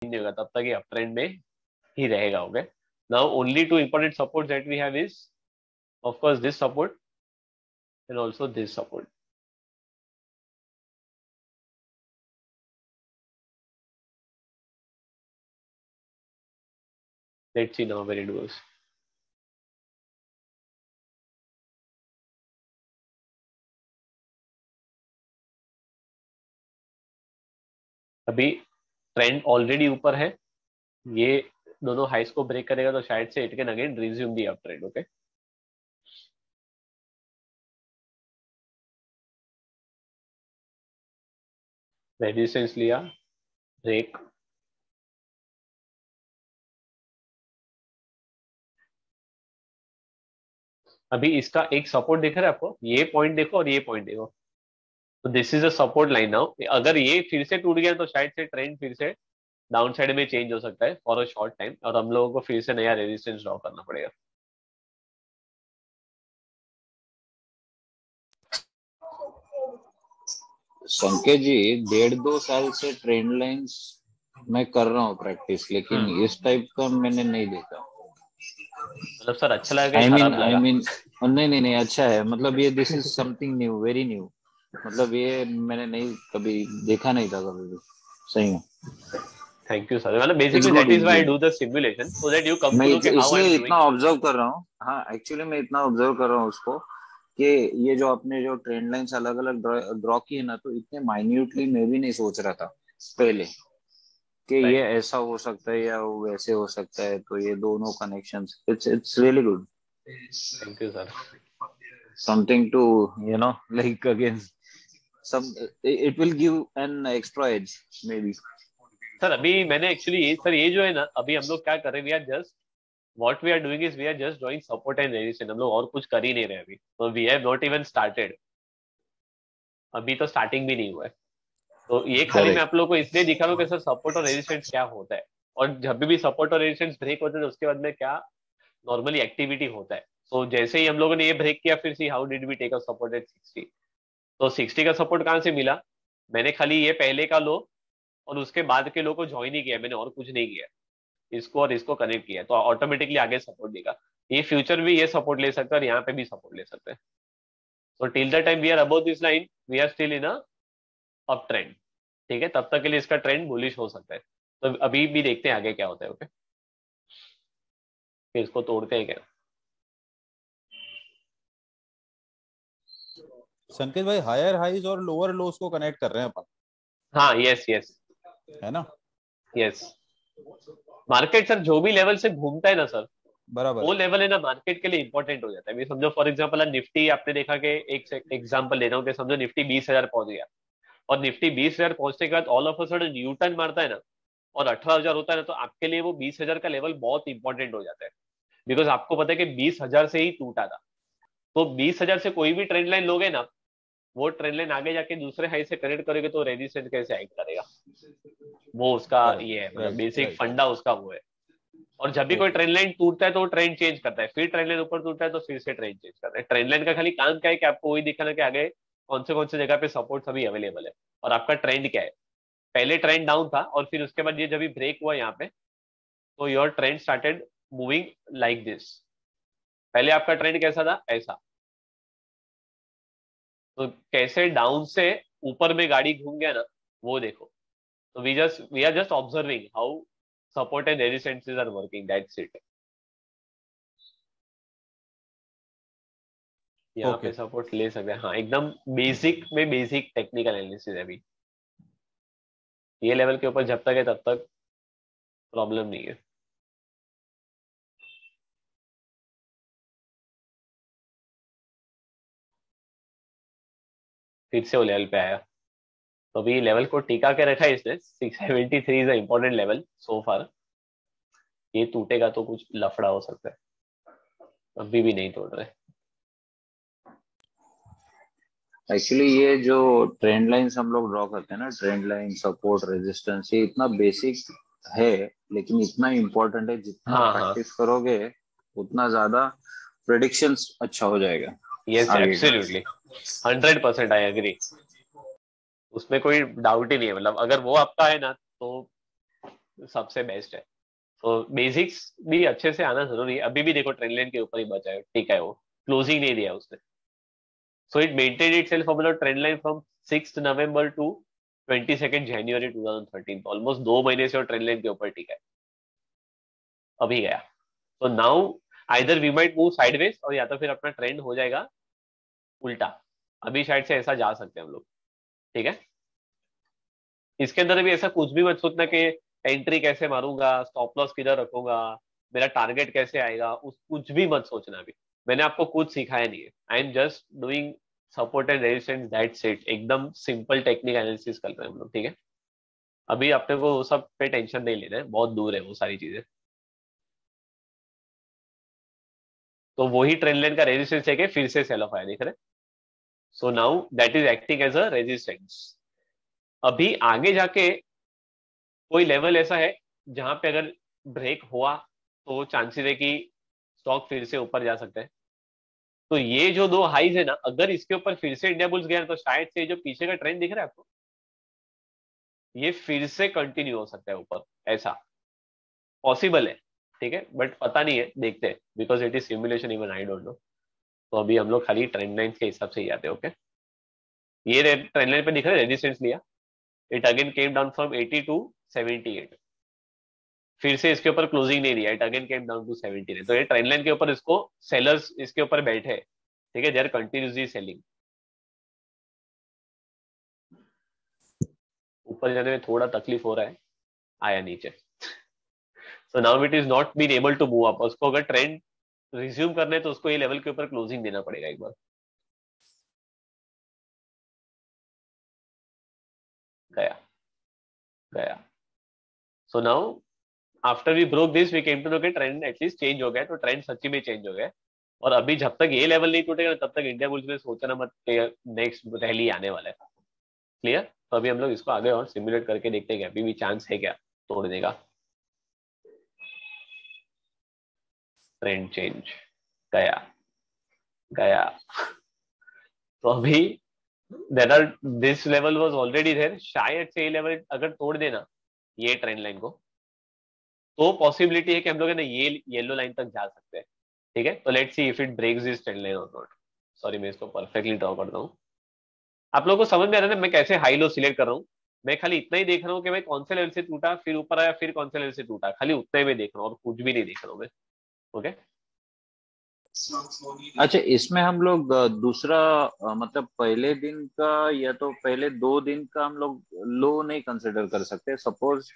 नहीं होगा तब तक ये अप ट्रेंड में ही रहेगा. Okay, now only two important support that we have is of course this support and also this support. Let's see now where it goes. अभी ट्रेंड ऑलरेडी ऊपर है. ये दोनों हाइस को ब्रेक करेगा तो शायद से it can again resume the up trend. Okay, resistance लिया, ब्रेक, अभी इसका एक सपोर्ट दिख रहा है आपको. ये पॉइंट देखो और ये पॉइंट देखो. तो this is a support line. Now अगर ये फिर से टूट गया तो शायद से ट्रेंड फिर से डाउन साइड में चेंज हो सकता है फॉर अ शॉर्ट टाइम और हम लोगों को फिर से नया रेजिस्टेंस ड्रॉ करना पड़ेगा. संकेत जी 1.5-2 साल से ट्रेंड लाइंस मैं कर रहा हूँ प्रैक्टिस, लेकिन इस टाइप का मैंने नहीं देखा. मतलब सर अच्छा लगा आई मीन खराब लगा? नहीं अच्छा है. मतलब ये this is something new, very new. मतलब ये मैंने नहीं कभी देखा नहीं था कभी भी. सही है. Thank you sir. मतलब it's basically good, that is it's why I good. Do the simulation so that you come मैं टू नो कि हाउ आई एम इसलिए इतना डूइंग. ऑब्जर्व कर रहा हूँ. हाँ, एक्चुअली मैं इतना ऑब्जर्व कर रहा हूँ उसको कि ये जो आपने जो ट्रेंड लाइंस अलग अलग ड्रॉ की है ना, तो इतने माइन्यूटली मैं भी नहीं सोच रहा था पहले कि ये राइट. ऐसा हो सकता है या वो वैसे हो सकता है. तो ये दोनों connections, it's really good. Thank you sir. Something to like again some, it will give an extra edge maybe. Sir अभी मैंने एक्चुअली ये सर ये जो है ना अभी हम लोग क्या कर रहे हैं, we are just what we are doing is we are just drawing support and resistance. हम लोग और कुछ कर ही नहीं रहे अभी. तो we have not even started. अभी तो स्टार्टिंग भी नहीं हुआ है. तो ये खाली मैं करेक्ट. आप लोगों को इसलिए दिखा रहा हूँ कि सर सपोर्ट और रेजिस्टेंस क्या होता है और जब भी सपोर्ट और रेजिस्टेंस ब्रेक होते हैं तो उसके बाद में क्या नॉर्मली एक्टिविटी होता है. तो जैसे ही हम लोगों ने ये ब्रेक किया फिर see how did we take a support at 60. तो 60 का सपोर्ट कहाँ से मिला? मैंने खाली ये पहले का लो और उसके बाद के लो को ज्वाइन ही किया मैंने और कुछ नहीं किया. इसको और इसको कनेक्ट किया तो ऑटोमेटिकली आगे सपोर्ट देगा. ये फ्यूचर भी ये सपोर्ट ले सकता है और यहाँ पे भी सपोर्ट ले सकते हैं. तो till the time we are about this line we are still in a up trend. ठीक है, तब तक के लिए इसका ट्रेंड बुलिश हो सकता है. तो अभी भी देखते हैं आगे क्या होता है. ओके, फिर इसको तोड़ते हैं क्या. संकेत भाई हायर हाइज और लोअर लोस को कनेक्ट कर रहे हैं अपन. हाँ यस यस है ना. यस. मार्केट सर जो भी लेवल से घूमता है ना सर बराबर. वो लेवल है ना मार्केट के लिए इंपॉर्टेंट हो जाता है. समझो फॉर एग्जांपल निफ्टी आपने देखा कि एक एग्जांपल ले रहा हूँ कि समझो निफ्टी 20,000 पहुंच गया और निफ्टी 20,000 पहुंचने के बाद all of a sudden U turn मारता है ना और 18,000 होता है ना तो आपके लिए वो 20,000 का लेवल बहुत इंपॉर्टेंट हो जाता है. बिकॉज आपको पता है कि 20,000 से ही टूटा था. तो 20,000 से कोई भी ट्रेंड लाइन लोगे ना वो ट्रेंड लाइन आगे जाके दूसरे हाई से कनेक्ट करोगे तो रेजिस्टेंस कैसे एक्ट करेगा. वो उसका करेक्ट. ये है मतलब राइट बेसिक राइट. फंडा उसका वो है. और जब भी कोई ओके. ट्रेंड लाइन टूटता है तो वो ट्रेंड चेंज करता है. फिर ट्रेंड लाइन ऊपर टूटता है तो फिर से ट्रेंड चेंज करता है. ट्रेंड लाइन का खाली काम क्या है कि आपको वही दिखाना कि आगे कौन से जगह पे सपोर्ट अभी अवेलेबल है और आपका ट्रेंड क्या है. पहले ट्रेंड डाउन था और फिर उसके बाद ये जब भी ब्रेक हुआ यहाँ पे तो your trend started moving like this. पहले आपका ट्रेंड कैसा था ऐसा. तो कैसे डाउन से ऊपर में गाड़ी घूम गया ना वो देखो. तो we are just observing how support and resistances are working. That's it. यहाँ पे ओके. सपोर्ट ले सकते हैं. हाँ एकदम बेसिक में बेसिक टेक्निकल एनालिसिस है. अभी ये लेवल के ऊपर जब तक है तब तक प्रॉब्लम नहीं है. फिर से वो लेवल पे आया तो अभी लेवल को टिका के रखा है इसने. 673 is a important level so far. ये टूटेगा तो कुछ लफड़ा हो सकता है. अभी भी नहीं तोड़ रहे. एक्चुअली ये जो ट्रेंड लाइंस हम लोग ड्रॉ करते हैं ना, ट्रेंड लाइन, सपोर्ट, रेजिस्टेंस, ये इतना बेसिक है लेकिन इतना इम्पोर्टेंट है. जितना हाँ हाँ प्रैक्टिस करोगे उतना ज्यादा प्रेडिक्शंस अच्छा हो जाएगा यस आगे का. Absolutely 100% I agree. उसमें कोई डाउट ही नहीं है. मतलब अगर वो आपका है ना तो सबसे बेस्ट है। तो बेसिक्स भी अच्छे से आना जरूरी है। अभी भी देखो ट्रेंड लाइन के ऊपर ही बचा है, ठीक है, वो क्लोजिंग नहीं दिया उसने। So it maintain itself above trend line from 6 November to 22 January 2013। Almost 2 महीने से वो ट्रेंड लाइन के ऊपर टिका है, अभी गया। तो now either we might move sideways, और या तो फिर अपना ट्रेंड हो जाएगा उल्टा। अभी शायद से ऐसा जा सकते हैं हम लोग, ठीक है। इसके अंदर भी ऐसा कुछ भी मत सोचना कि एंट्री कैसे मारूंगा, स्टॉप लॉस किधर रखूंगा, मेरा टारगेट कैसे आएगा, उस कुछ भी मत सोचना। अभी मैंने आपको कुछ सिखाया नहीं है। आई am just doing support and resistance, that's it. एकदम सिंपल टेक्निक एनालिसिस कर रहे हैं हम लोग, ठीक है। अभी अपने को वो सब पे टेंशन नहीं लेना है, बहुत दूर है वो सारी चीजें। तो वही ट्रेंड लाइन का रेजिस्टेंस है कि फिर से सेल ऑफ आया, देख रहे। So now that is acting as a resistance. अभी आगे जाके कोई लेवल ऐसा है जहां पे अगर ब्रेक हुआ तो चांसेस है कि स्टॉक फिर से ऊपर जा सकता है। तो ये जो दो हाईज है ना, अगर इसके ऊपर फिर से इंडिया बुल्स गया तो शायद से जो पीछे का ट्रेंड दिख रहा है आपको, ये फिर से कंटिन्यू हो सकता है ऊपर, ऐसा पॉसिबल है, ठीक है। बट पता नहीं है, देखते हैं, because it is simulation, even I don't know. तो अभी हम लोग खाली ट्रेंड लाइन के हिसाब से ही आते हैं, ओके। ये ट्रेंड लाइन पे दिख रहा है रेजिस्टेंस लिया, it again came down from 80 to 78। फिर से इसके ऊपर क्लोजिंग नहीं दिया, it again came down to 79। तो ये ट्रेंड लाइन के ऊपर इसको सेलर्स इसके ऊपर बैठे हैं, ठीक है, दे आर कंटिन्यूसली सेलिंग। ऊपर जाने में थोड़ा तकलीफ हो रहा है, आया नीचे। So now it is not been able to move up. उसको अगर ट्रेंड रिज्यूम करने तो उसको ये लेवल के ऊपर क्लोजिंग देना पड़ेगा एक बार। गया गया। So now after we broke this we came to know कि ट्रेंड एटलीस्ट चेंज हो गया। तो ट्रेंड सच्ची में चेंज हो गया। और अभी जब तक ये लेवल नहीं टूटेगा तब तक इंडिया बुल्स में सोचना मत नेक्स्ट रैली आने वाला है। क्लियर। तो अभी हम लोग इसको आगे और सिमुलेट करके देखते हैं कि अभी भी चांस है क्या तोड़ने का। ट्रेंड चेंज, गया गया। तो अभी there are this level was already there, शायद से ये लेवल अगर तोड़ देना ये ट्रेंड लाइन को, तो पॉसिबिलिटी है कि हम लोग है ना ये येलो लाइन तक जा सकते हैं, ठीक है। तो let's see if it breaks this trend line और नॉट। सॉरी, मैं इसको परफेक्टली ड्रॉ करता हूँ। आप लोगों को समझ में आ रहा है ना मैं कैसे हाई लो सिलेक्ट कर रहा हूँ। मैं खाली इतना ही देख रहा हूँ कि भाई कौन से लेवल से टूटा, फिर ऊपर आया, फिर कौन से लेवल से टूटा, खाली उतना ही मैं देख रहा हूँ और कुछ भी नहीं देख रहा हूँ मैं, ओके। अच्छा, इसमें हम लोग दूसरा मतलब पहले दिन का या तो पहले 2 दिन का हम लोग लो नहीं कंसिडर कर सकते? सपोज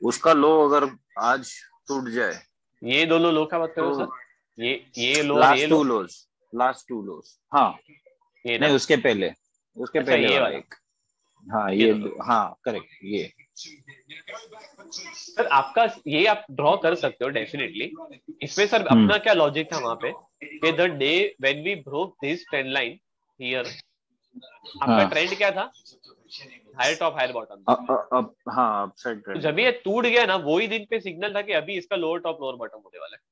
उसका लो अगर आज टूट जाए ये दोनों लो का बात करो तो सर, ये लो और ये last two low, lows, last two lows, हाँ। ये नहीं, ना। उसके अच्छा, पहले ये वाला वाला, एक। हाँ ये ये दोनों। हाँ करेक्ट ये। सर आपका ये आप ड्रॉ कर सकते हो डेफिनेटली। इसमें सर हम्म। अपना क्या लॉजिक था वहां पे कि the day when we broke this trend line here, आपका हाँ ट्रेंड क्या था, हायर टॉप हायर बॉटम था। अब हाँ अपसाइड तो ट्रेंड जब था। ये टूट गया ना, वही दिन पे सिग्नल था कि अभी इसका लोअर टॉप लोअर बॉटम होने वाला है।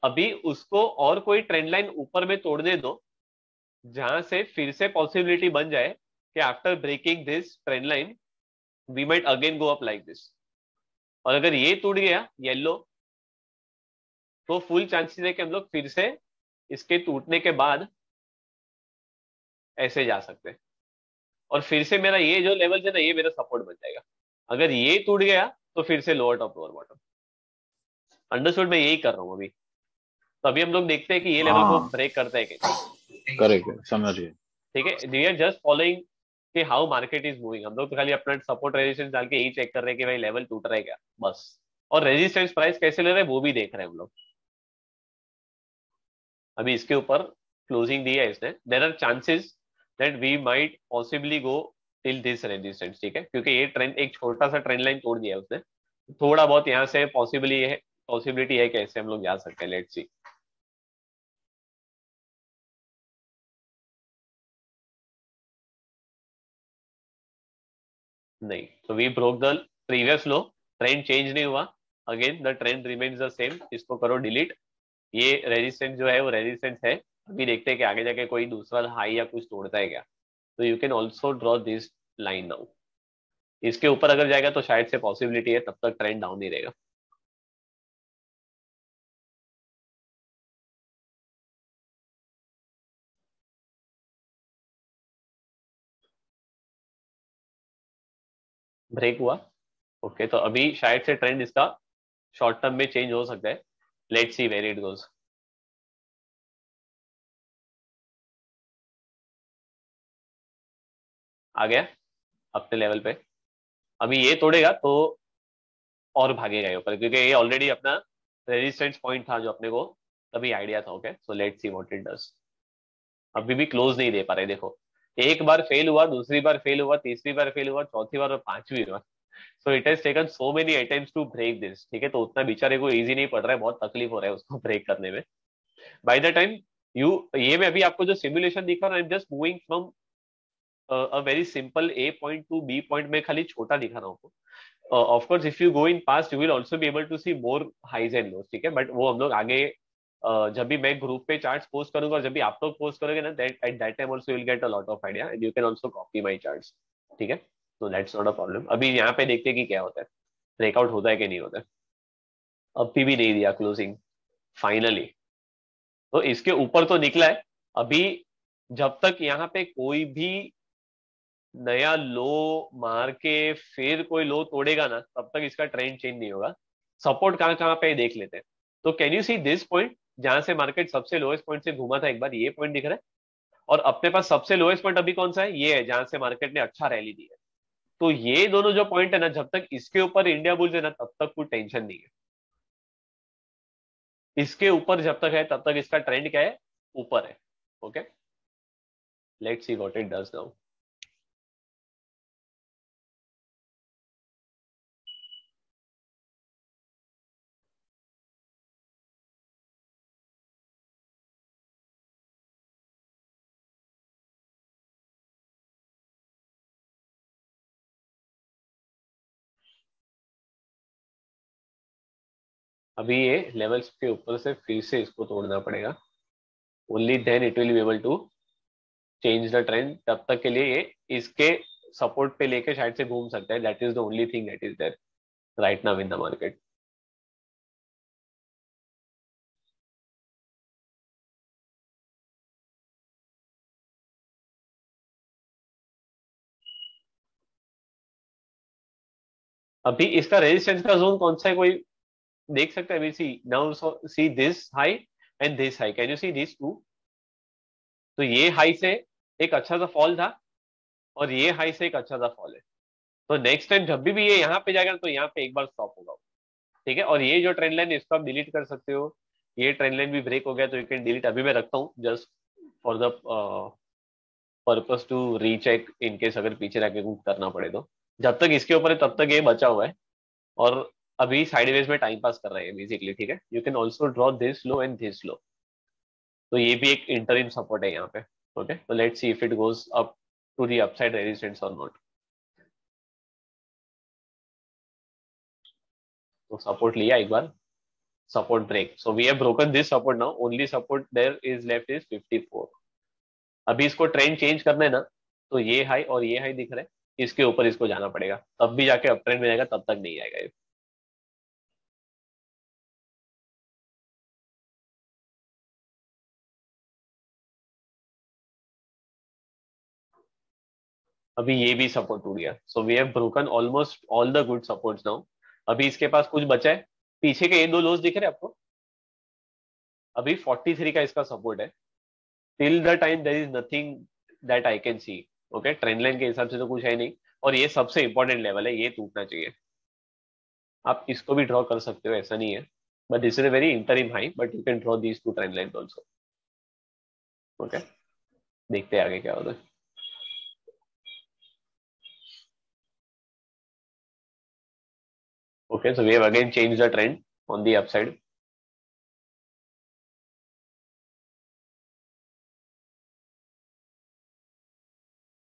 अभी उसको और कोई ट्रेंड लाइन ऊपर में तोड़ने दो जहां से फिर से पॉसिबिलिटी बन जाए कि after breaking this trend line we might again go up like this. और अगर ये टूट गया येलो, तो फुल चांसेस है कि हम लोग फिर से इसके टूटने के बाद ऐसे जा सकते हैं। और फिर से मेरा ये जो लेवल है ना, ये मेरा सपोर्ट बन जाएगा। अगर ये टूट गया तो फिर से lower top lower bottom. Understood, मैं यही कर रहा हूँ अभी। तो अभी हम लोग देखते हैं कि ये लेवल को हाँ ब्रेक करता है कि नहीं, करेक्ट, समझ गए। ठीक है। वी आर जस्ट फॉलोइंग कि हाउ मार्केट इज मूविंग। हम लोग तो खाली अपना सपोर्ट रेजिस्टेंस डाल के यही चेक कर रहे हैं कि भाई लेवल टूट रहा है क्या, बस। और रेजिस्टेंस प्राइस कैसे ले रहे हैं वो भी देख रहे हैं हम लोग। अभी इसके ऊपर क्लोजिंग दी है इसने, there are chances that we might possibly go till this resistance, ठीक है, क्योंकि ये ट्रेंड एक छोटा सा ट्रेंड लाइन तोड़ दिया है उसने। थोड़ा बहुत यहाँ से पॉसिबिलिटी है कि ऐसे हम लोग जा सकते हैं, लेट्स सी। नहीं, तो we broke the previous low, trend change नहीं हुआ, again the trend remains the same. इसको करो डिलीट। ये रेजिस्टेंस जो है वो रेजिस्टेंस है। अभी देखते हैं कि आगे जाके कोई दूसरा हाई या कुछ तोड़ता है क्या। तो you can also draw this line now. इसके ऊपर अगर जाएगा तो शायद से पॉसिबिलिटी है तब तक ट्रेंड डाउन ही रहेगा। ब्रेक हुआ। ओके, तो अभी शायद से ट्रेंड इसका शॉर्ट टर्म में चेंज हो सकता है। Let's see where it goes. आ गया अपने लेवल पे। अभी ये तोड़ेगा तो और भागेगा ये ऊपर, क्योंकि ये ऑलरेडी अपना रेजिस्टेंस पॉइंट था जो अपने को तभी आइडिया था। Okay, so let's see what it does. अभी भी क्लोज नहीं दे पा रहे, देखो एक बार फेल हुआ, दूसरी बार फेल हुआ, तीसरी बार फेल हुआ, चौथी बार और पांचवी बार। So it has taken so many attempts to break this. ठीक है, तो उतना बेचारे को इजी नहीं पड़ रहा है, बहुत तकलीफ हो रहा है उसको ब्रेक करने में। बाय द टाइम यू, ये मैं अभी आपको जो सिमुलेशन दिखा रहा हूँ, I am just moving from a very simple A point to B point में, खाली छोटा दिखा रहा हूँ। Of course if you go in past you will also be able to see more highs and lows. ठीक है, but वो हम लोग आगे जब भी मैं ग्रुप पे चार्ट्स पोस्ट करूंगा और जब भी आप लोग पोस्ट करोगे ना, that at that time also you will get a lot of idea and you can also copy my charts. ठीक है, तो दैट्स नॉट अ प्रॉब्लम। अभी यहाँ पे देखते हैं कि क्या होता है, ब्रेकआउट होता है कि नहीं होता है। अभी भी नहीं दिया क्लोजिंग फाइनली, तो इसके ऊपर तो निकला है। अभी जब तक यहाँ पे कोई भी नया लो मार के फिर कोई लो तोड़ेगा ना, तब तक इसका ट्रेंड चेंज नहीं होगा। सपोर्ट कहाँ कहाँ पे देख लेते हैं। तो can you see this point, जहां से मार्केट सबसे लोएस्ट पॉइंट से घूमा था एक बार, ये पॉइंट दिख रहा है। और अपने पास सबसे लोएस्ट पॉइंट अभी कौन सा है, ये है जहां से मार्केट ने अच्छा रैली दी है। तो ये दोनों जो पॉइंट है ना, जब तक इसके ऊपर इंडिया बुल्स है ना, तब तक कोई टेंशन नहीं है। इसके ऊपर जब तक है तब तक इसका ट्रेंड क्या है, ऊपर है। Okay, let's see what it does now. अभी ये लेवल्स के ऊपर से फिर से इसको तोड़ना पड़ेगा, only then it will be able to change the trend. तब तक के लिए ये इसके सपोर्ट पे लेके शायद से घूम सकता है। That is the only thing that is there right now in the market. अभी इसका रेजिस्टेंस का जोन कौन सा है, कोई देख सकता है? अभी see now, see this high and this high, can you see this too? तो ये हाई से एक अच्छा सा फॉल था और ये हाई से एक अच्छा सा फॉल है। तो नेक्स्ट टाइम जब भी ये यहाँ पे जाएगा तो यहाँ पे एक बार स्टॉप होगा। ठीक है, और ये जो ट्रेंड लाइन है इसको आप डिलीट कर सकते हो। ये ट्रेंड लाइन भी ब्रेक हो गया तो यू कैन डिलीट। अभी मैं रखता हूँ just for the purpose to recheck in case अगर पीछे जाके कुछ करना पड़े तो। जब तक इसके ऊपर है तब तक ये बचा हुआ है और अभी साइडवेज में टाइम पास कर रहे हैं बेसिकली। ठीक है, you can also draw this low and this low. तो ये भी एक इंटरिम सपोर्ट है यहाँ पे। ओके, तो let's see if it goes up to the upside resistance और नॉट। तो सपोर्ट लिया एक बार, support break, so we have broken this support now. Only support there is left is 54। अभी इसको ट्रेंड चेंज करना है ना, तो ये हाई और ये हाई दिख रहा है, इसके ऊपर इसको जाना पड़ेगा, तब भी जाके अप ट्रेंड में जाएगा, तब तक नहीं आएगा ये। अभी ये भी सपोर्ट टूट गया, so we have broken almost all the good supports now. अभी इसके पास कुछ बचा है, पीछे के ये दो लोज दिख रहे हैं आपको, अभी 43 का इसका सपोर्ट है। Till the time there is nothing that I can see. Okay, trend line के हिसाब से तो कुछ है नहीं, और ये सबसे इंपॉर्टेंट लेवल है, ये टूटना चाहिए। आप इसको भी ड्रॉ कर सकते हो, ऐसा नहीं है, but this is a very interim high, but you can draw these two trend line also. Okay, देखते हैं आगे क्या होता है। Okay, so we have again changed the trend on the upside.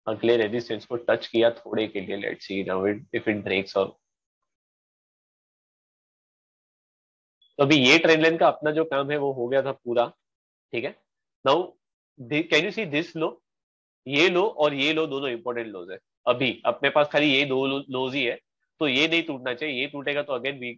अगले रेजिस्टेंस को टच किया थोड़े के लिए, let's see now if it breaks. और तो अभी ये ट्रेंड लाइन का अपना जो काम है वो हो गया था पूरा। ठीक है, now can you see this low, ये लो और ये लो दोनों इंपॉर्टेंट लोज है। अभी अपने पास खाली ये दो लोज ही है, तो ये नहीं टूटना चाहिए, ये टूटेगा तो अगेन वी